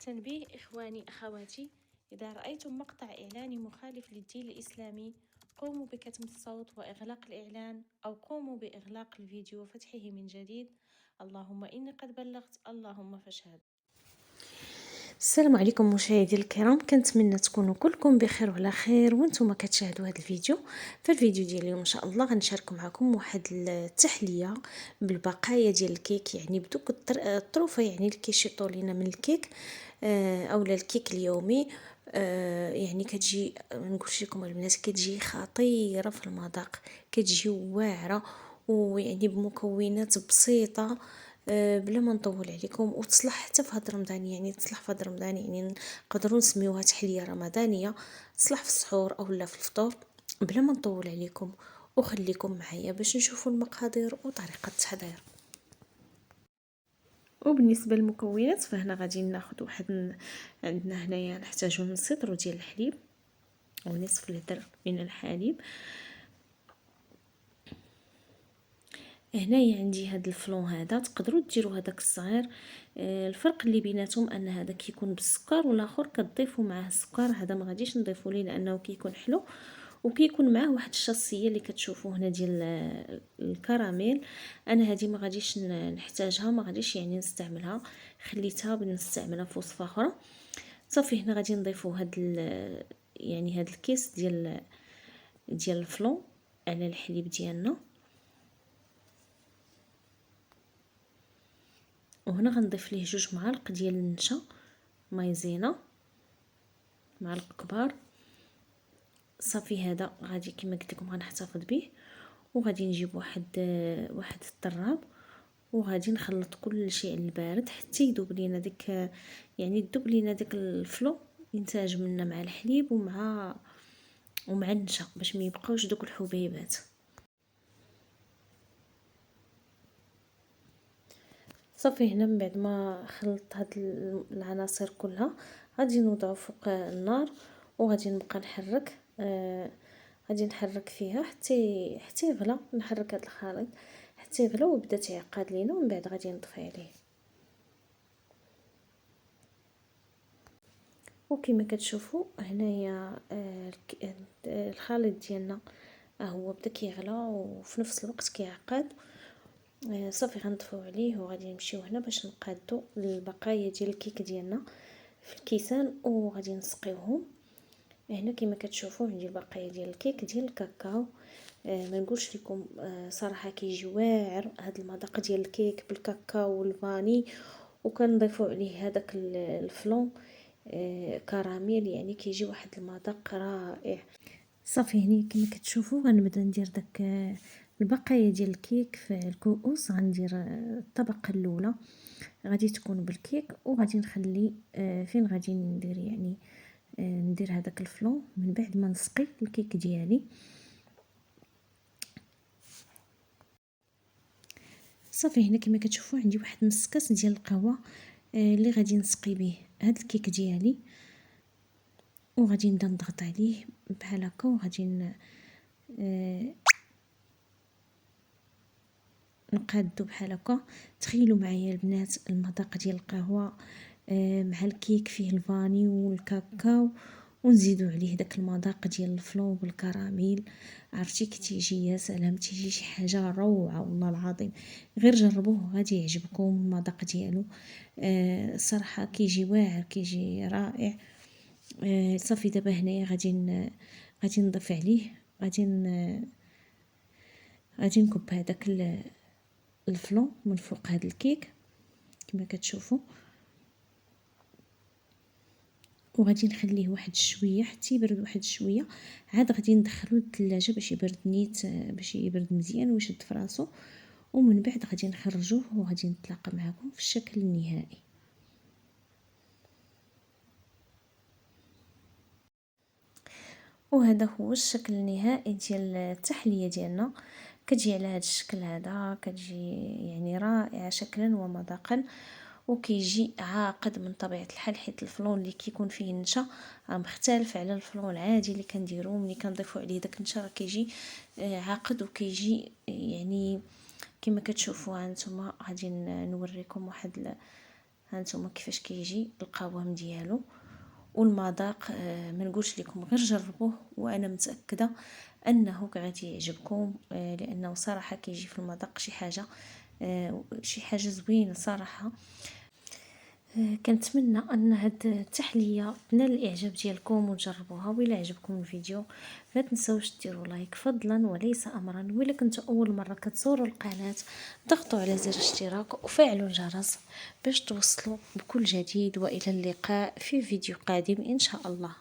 تنبيه إخواني أخواتي، إذا رأيتم مقطع إعلاني مخالف للدين الإسلامي قوموا بكتم الصوت وإغلاق الإعلان، أو قوموا بإغلاق الفيديو وفتحه من جديد. اللهم إني قد بلغت، اللهم فاشهد. السلام عليكم مشاهدي الكرام، كنتمنى تكونوا كلكم بخير وعلى خير وانتم كتشاهدوا هذا الفيديو. فالفيديو ديال اليوم ان شاء الله غنشارك معكم واحد التحليه بالبقايا ديال الكيك، يعني بدوك الطروفه يعني اللي كيشيطوا لينا من الكيك اولا الكيك اليومي. يعني كتجي نقولش لكم البنات كتجي خطيره في المذاق، كتجي واعره ويعني بمكونات بسيطه، بلا ما نطول عليكم، وتصلح حتى في هاد رمضان. يعني تصلح في هاد رمضان، يعني نقدروا نسميوها تحليه رمضانيه، تصلح في السحور اولا في الفطور. بلا ما نطول عليكم وخليكم معايا باش نشوفوا المقادير وطريقه التحضير. وبالنسبه للمكونات فهنا غادي ناخذ عندنا هنايا نحتاجو نص لتر ديال الحليب ونصف لتر من الحليب. هنايا عندي هاد الفلون، هذا تقدروا ديروا هذاك الصغير. الفرق اللي بيناتهم ان هذا كيكون بالسكر والاخر كتضيفوا معاه السكر. هذا ما غاديش نضيفوا ليه لانه كيكون حلو، وكيكون معاه واحد الشاصيه اللي كتشوفوا هنا ديال الكراميل. انا هذه ما غاديش نحتاجها، ما غاديش يعني نستعملها، خليتها بنستعملها في وصفه اخرى. صافي هنا غادي نضيفوا يعني هاد الكيس ديال الفلون على الحليب ديالنا. وهنا غنضيف ليه 2 معالق ديال النشا مايزينا، معلق كبار. صافي هذا غادي كما قلت لكم غنحتفظ به، وغادي نجيب واحد الطراب وغادي نخلط كل شيء على البارد حتى يذوب لينا يعني يذوب لينا داك الفلو، ينتاج منا مع الحليب ومع النشا باش ما يبقاوش دوك الحبيبات. صافي هنا من بعد ما خلطت هاد العناصر كلها غادي نوضعو فوق النار وغادي نبقى نحرك. غادي نحرك فيها حتى يغلى، نحرك هاد الخليط حتى يغلى ويبدا تعقد لينا، ومن بعد غادي نطفي عليه. وكما كتشوفوا هنايا الخليط ديالنا هو بدا كيغلى وفي نفس الوقت كيعقد. صافي غنطفيو عليه وغادي نمشيو هنا باش نقادو البقايا ديال الكيك ديالنا في الكيسان وغادي نسقيوهم. هنا كما كتشوفوا عندي البقايا ديال الكيك ديال الكاكاو. ما نقولش لكم صراحه كيجي واعر هذا المذاق ديال الكيك بالكاكاو والفاني، وكنضيفوا عليه هذاك الفلون كراميل، يعني كيجي واحد المذاق رائع. صافي هني كما كتشوفوا غنبدا ندير داك البقايا ديال الكيك في الكؤوس. غندير الطبقه الاولى غادي تكون بالكيك، وغادي نخلي فين غادي ندير يعني ندير هذاك الفلون من بعد ما نسقي الكيك ديالي. صافي هنا كما كتشوفوا عندي واحد نص كاس ديال القهوه اللي غادي نسقي به هذا الكيك ديالي، وغادي نبدا نضغط عليه بحال هكا وغادي نقادو بحال هكا. تخيلوا معايا البنات المذاق ديال القهوه مع الكيك فيه الفاني والكاكاو، ونزيدوا عليه داك المذاق ديال الفلون بالكراميل. عرفتي كتيجي يا سلام، تيجي شي حاجه روعه والله العظيم. غير جربوه غادي يعجبكم المذاق ديالو. صراحه كيجي واعر، كيجي رائع. صافي دابا هنايا غادي نضيف عليه، غادي نكب هذاك الفلون من فوق هذا الكيك كما كتشوفوا، وغادي نخليه واحد شويه حتى يبرد واحد شويه. عاد غادي ندخلو للثلاجه باش يبرد نيت، باش يبرد مزيان ويشد في راسو، ومن بعد غادي نخرجوه وغادي نتلاقى معكم في الشكل النهائي. وهذا هو الشكل النهائي ديال التحليه ديالنا. كتجي على هذا الشكل هذا، كتجي يعني رائعه شكلا ومذاقا، وكيجي عاقد من طبيعه الحال، حيت الفلون اللي كيكون فيه النشا مختلف على الفلون العادي اللي كنديرو. ملي كنضيفوا عليه داك النشا راه كيجي عاقد، وكيجي يعني كما كتشوفوا هانتوما. غادي نوريكم واحد هانتوما كيفاش كيجي القوام ديالو والمذاق. ما نقولش لكم غير جربوه، وانا متاكده انه غادي يعجبكم، لانه صراحه كيجي في المذاق شي حاجه زوينه صراحه. كنتمنى ان هاد التحليه تنال الاعجاب ديالكم وتجربوها. وإلا عجبكم الفيديو ما تنسوش ديروا لايك فضلا وليس امرا. وإلا كنتوا اول مره كتزوروا القناه ضغطوا على زر الاشتراك وفعلوا الجرس باش توصلوا بكل جديد. والى اللقاء في فيديو قادم ان شاء الله.